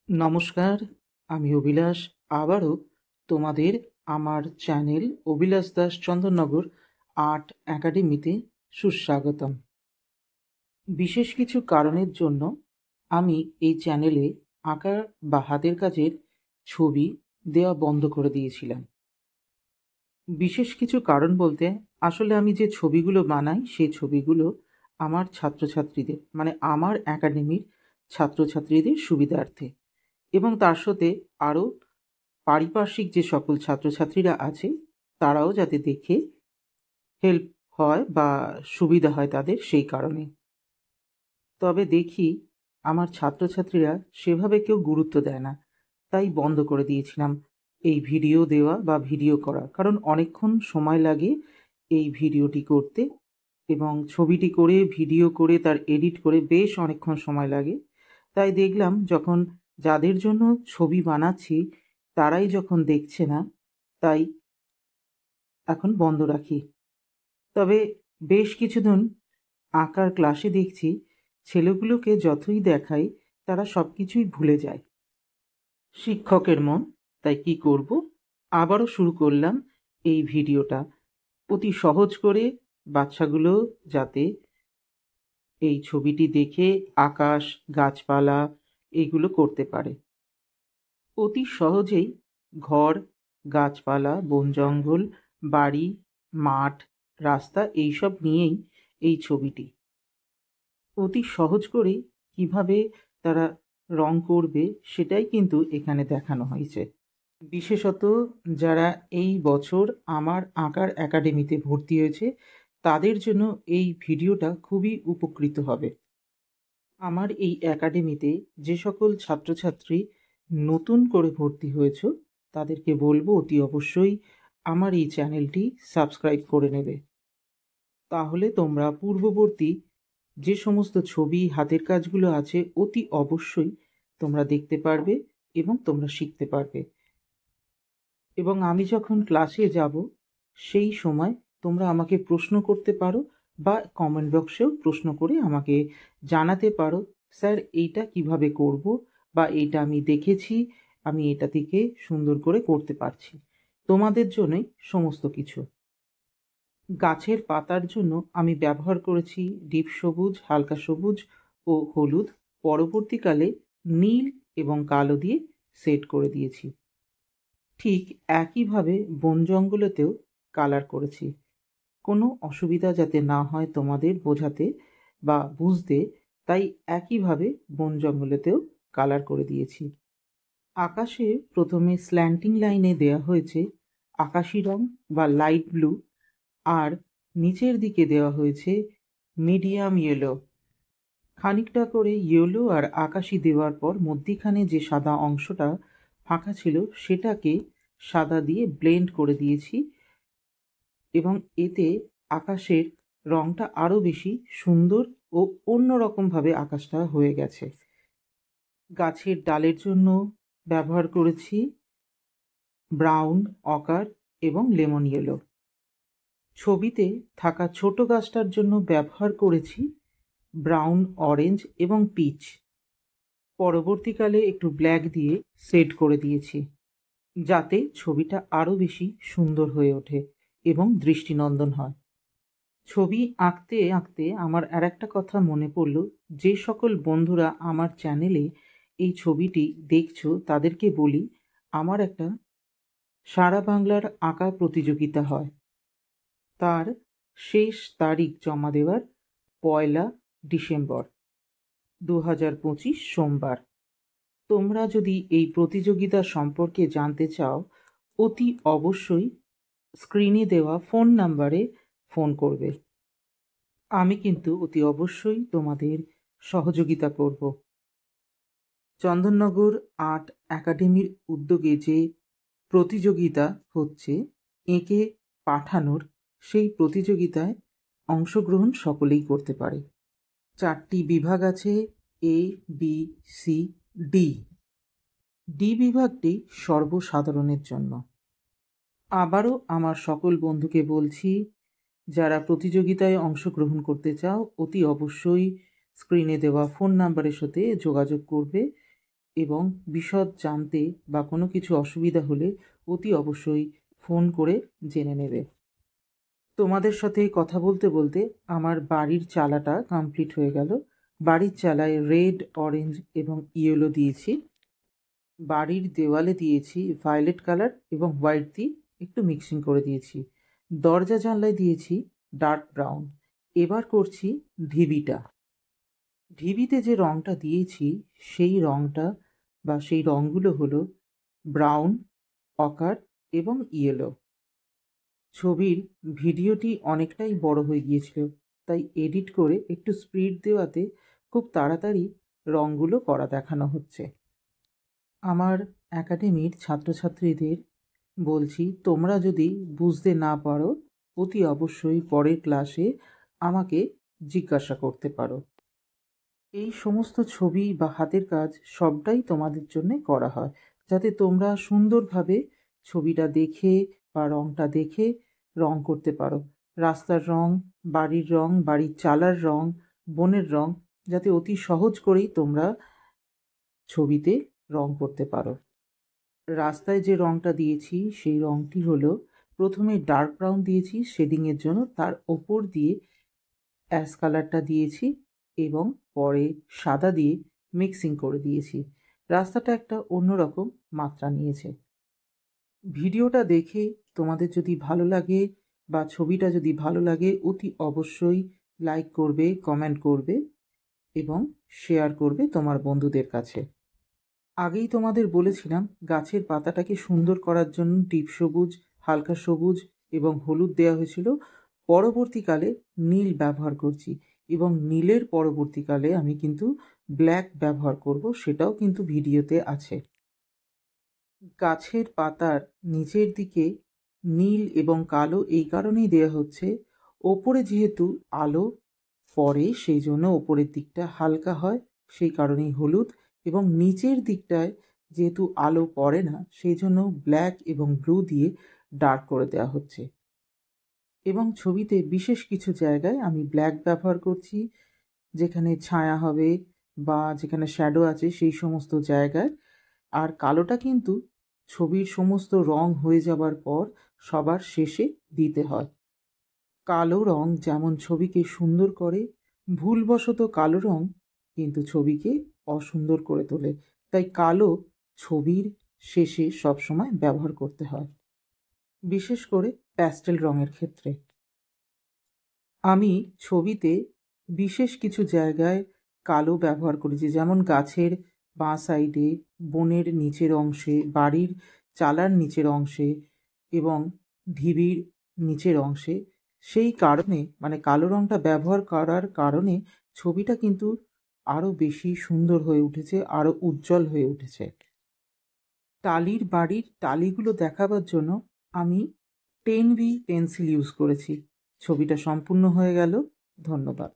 নমস্কার, আমি অভিলাষ। আবারও তোমাদের আমার চ্যানেল অভিলাষ দাস চন্দননগর আর্ট একাডেমিতে সুস্বাগতম। বিশেষ কিছু কারণের জন্য আমি এই চ্যানেলে আঁকা বা হাতের কাজের ছবি দেওয়া বন্ধ করে দিয়েছিলাম। বিশেষ কিছু কারণ বলতে আসলে আমি যে ছবিগুলো বানাই সেই ছবিগুলো আমার ছাত্রছাত্রীদের আমার একাডেমির ছাত্রছাত্রীদের সুবিধার্থে এবং তার সাথে আরও পারিপার্শ্বিক যে সকল ছাত্রছাত্রীরা আছে তারাও যাতে দেখে হেল্প হয় বা সুবিধা হয় তাদের সেই কারণে। তবে দেখি আমার ছাত্রছাত্রীরা সেভাবে কেউ গুরুত্ব দেয় না, তাই বন্ধ করে দিয়েছিলাম এই ভিডিও দেওয়া বা ভিডিও করা। কারণ অনেকক্ষণ সময় লাগে এই ভিডিওটি করতে এবং ছবিটি করে ভিডিও করে তার এডিট করে বেশ অনেকক্ষণ সময় লাগে। তাই দেখলাম যখন যাদের জন্য ছবি বানাচ্ছি তারাই যখন দেখছে না, তাই এখন বন্ধ রাখি। তবে বেশ কিছুদিন আঁকার ক্লাসে দেখছি ছেলেগুলোকে যতই দেখাই তারা সব কিছুই ভুলে যায়। শিক্ষকের মন, তাই কি করব, আবারও শুরু করলাম এই ভিডিওটা অতি সহজ করে বাচ্চাগুলো যাতে এই ছবিটি দেখে আকাশ, গাছপালা এগুলো করতে পারে। অতি সহজেই ঘর, গাছপালা, বন জঙ্গল, বাড়ি, মাঠ, রাস্তা এইসব নিয়েই এই ছবিটি। অতি সহজ করেই কিভাবে তারা রং করবে সেটাই কিন্তু এখানে দেখানো হয়েছে। বিশেষত যারা এই বছর আমার আঁকার একাডেমিতে ভর্তি হয়েছে তাদের জন্য এই ভিডিওটা খুবই উপকৃত হবে। আমার এই একাডেমিতে যে সকল ছাত্রছাত্রী নতুন করে ভর্তি হয়েছ তাদেরকে বলবো অতি অবশ্যই আমার এই চ্যানেলটি সাবস্ক্রাইব করে নেবে। তাহলে তোমরা পূর্ববর্তী যে সমস্ত ছবি, হাতের কাজগুলো আছে অতি অবশ্যই তোমরা দেখতে পারবে এবং তোমরা শিখতে পারবে। এবং আমি যখন ক্লাসে যাব সেই সময় তোমরা আমাকে প্রশ্ন করতে পারো বা কমেন্ট বক্সেও প্রশ্ন করে আমাকে জানাতে পারো, স্যার এইটা কিভাবে করব, বা এইটা আমি দেখেছি, আমি এটা থেকে সুন্দর করে করতে পারছি। তোমাদের জন্যই সমস্ত কিছু। গাছের পাতার জন্য আমি ব্যবহার করেছি ডিপ সবুজ, হালকা সবুজ ও হলুদ। পরবর্তীকালে নীল এবং কালো দিয়ে সেট করে দিয়েছি। ঠিক একইভাবে বন জঙ্গলেতেও কালার করেছি, কোনো অসুবিধা যাতে না হয় তোমাদের বোঝাতে বা বুঝতে, তাই একইভাবে বন জঙ্গলেতেও কালার করে দিয়েছি। আকাশে প্রথমে স্ল্যান্টিং লাইনে দেয়া হয়েছে আকাশি রং বা লাইট ব্লু, আর নিচের দিকে দেওয়া হয়েছে মিডিয়াম ইয়েলো। খানিকটা করে ইয়েলো আর আকাশি দেওয়ার পর মধ্যিখানে যে সাদা অংশটা ফাঁকা ছিল সেটাকে সাদা দিয়ে ব্লেন্ড করে দিয়েছি এবং এতে আকাশের রংটা আরও বেশি সুন্দর ও অন্যরকমভাবে আকাশটা হয়ে গেছে। গাছের ডালের জন্য ব্যবহার করেছি ব্রাউন, অকার এবং লেমন ইয়েলো। ছবিতে থাকা ছোট গাছটার জন্য ব্যবহার করেছি ব্রাউন, অরেঞ্জ এবং পিচ। পরবর্তীকালে একটু ব্ল্যাক দিয়ে সেট করে দিয়েছি যাতে ছবিটা আরও বেশি সুন্দর হয়ে ওঠে এবং দৃষ্টিনন্দন হয়। ছবি আঁকতে আঁকতে আমার আরেকটা কথা মনে পড়ল, যে সকল বন্ধুরা আমার চ্যানেলে এই ছবিটি দেখছো তাদেরকে বলি, আমার একটা সারা বাংলার আঁকা প্রতিযোগিতা হয়, তার শেষ তারিখ জমা দেওয়ার 1 ডিসেম্বর 2025 সোমবার। তোমরা যদি এই প্রতিযোগিতা সম্পর্কে জানতে চাও অতি অবশ্যই স্ক্রিনে দেওয়া ফোন নাম্বারে ফোন করবে। আমি কিন্তু অতি অবশ্যই তোমাদের সহযোগিতা করব। চন্দননগর আর্ট একাডেমির উদ্যোগে যে প্রতিযোগিতা হচ্ছে এঁকে পাঠানোর, সেই প্রতিযোগিতায় অংশগ্রহণ সকলেই করতে পারে। 4টি বিভাগ আছে, এ, বি, সি, ডি। ডি বিভাগটি সর্বসাধারণের জন্য। আবারও আমার সকল বন্ধুকে বলছি, যারা প্রতিযোগিতায় অংশগ্রহণ করতে চাও অতি অবশ্যই স্ক্রিনে দেওয়া ফোন নাম্বারের সাথে যোগাযোগ করবে এবং বিশদ জানতে বা কোনো কিছু অসুবিধা হলে অতি অবশ্যই ফোন করে জেনে নেবে। তোমাদের সাথে কথা বলতে বলতে আমার বাড়ির চালাটা কমপ্লিট হয়ে গেল। বাড়ির চালায় রেড, অরেঞ্জ এবং ইয়েলো দিয়েছি। বাড়ির দেওয়ালে দিয়েছি ভায়োলেট কালার এবং হোয়াইট দিয়ে একটু মিক্সিং করে দিয়েছি। দরজা জানলায় দিয়েছি ডার্ক ব্রাউন। এবার করছি ঢিবিটা। ঢিবিতে যে রঙটা দিয়েছি সেই রঙটা বা সেই রঙগুলো হলো ব্রাউন, অকার এবং ইয়েলো। ছবির ভিডিওটি অনেকটাই বড় হয়ে গিয়েছিল, তাই এডিট করে একটু স্পিড দেওয়াতে খুব তাড়াতাড়ি রঙগুলো করা দেখানো হচ্ছে। আমার একাডেমির ছাত্রছাত্রীদের বলছি, তোমরা যদি বুঝতে না পারো অতি অবশ্যই পরের ক্লাসে আমাকে জিজ্ঞাসা করতে পারো। এই সমস্ত ছবি বা হাতের কাজ সবটাই তোমাদের জন্য করা হয়, যাতে তোমরা সুন্দরভাবে ছবিটা দেখে বা রঙটা দেখে রং করতে পারো। রাস্তার রং, বাড়ির রং, বাড়ির চালার রং, বনের রং, যাতে অতি সহজ করেই তোমরা ছবিতে রং করতে পারো। রাস্তায় যে রংটা দিয়েছি সেই রংটি হলো, প্রথমে ডার্ক ব্রাউন দিয়েছি শেডিংয়ের জন্য, তার ওপর দিয়ে অ্যাশ কালারটা দিয়েছি এবং পরে সাদা দিয়ে মিক্সিং করে দিয়েছি। রাস্তাটা একটা অন্যরকম মাত্রা নিয়েছে। ভিডিওটা দেখে তোমাদের যদি ভালো লাগে বা ছবিটা যদি ভালো লাগে অতি অবশ্যই লাইক করবে, কমেন্ট করবে এবং শেয়ার করবে তোমার বন্ধুদের কাছে। আগেই তোমাদের বলেছিলাম গাছের পাতাটাকে সুন্দর করার জন্য ডিপ সবুজ, হালকা সবুজ এবং হলুদ দেওয়া হয়েছিল। পরবর্তীকালে নীল ব্যবহার করছি এবং নীলের পরবর্তীকালে আমি কিন্তু ব্ল্যাক ব্যবহার করব, সেটাও কিন্তু ভিডিওতে আছে। গাছের পাতার নিচের দিকে নীল এবং কালো এই কারণেই দেওয়া হচ্ছে, ওপরে যেহেতু আলো পড়ে সেই জন্য ওপরের দিকটা হালকা হয়, সেই কারণেই হলুদ, এবং নিচের দিকটায় যেহেতু আলো পড়ে না সেই জন্য ব্ল্যাক এবং ব্লু দিয়ে ডার্ক করে দেওয়া হচ্ছে। এবং ছবিতে বিশেষ কিছু জায়গায় আমি ব্ল্যাক ব্যবহার করছি, যেখানে ছায়া হবে বা যেখানে শ্যাডো আছে সেই সমস্ত জায়গায়। আর কালোটা কিন্তু ছবির সমস্ত রং হয়ে যাবার পর সবার শেষে দিতে হয়। কালো রং যেমন ছবিকে সুন্দর করে, ভুলবশত কালো রং কিন্তু ছবিকে অসুন্দর করে তোলে, তাই কালো ছবির শেষে সবসময় ব্যবহার করতে হয়, বিশেষ করে প্যাস্টেল রঙের ক্ষেত্রে। আমি ছবিতে বিশেষ কিছু জায়গায় কালো ব্যবহার করেছি, যেমন গাছের বাঁ সাইডে, বনের নিচের অংশে, বাড়ির চালার নিচের অংশে এবং ঢিবির নিচের অংশে। সেই কারণে মানে কালো রঙটা ব্যবহার করার কারণে ছবিটা কিন্তু আরও বেশি সুন্দর হয়ে উঠেছে, আরও উজ্জ্বল হয়ে উঠেছে। টালির বাড়ির টালিগুলো দেখাবার জন্য আমি 10B পেন্সিল ইউজ করেছি। ছবিটা সম্পূর্ণ হয়ে গেল। ধন্যবাদ।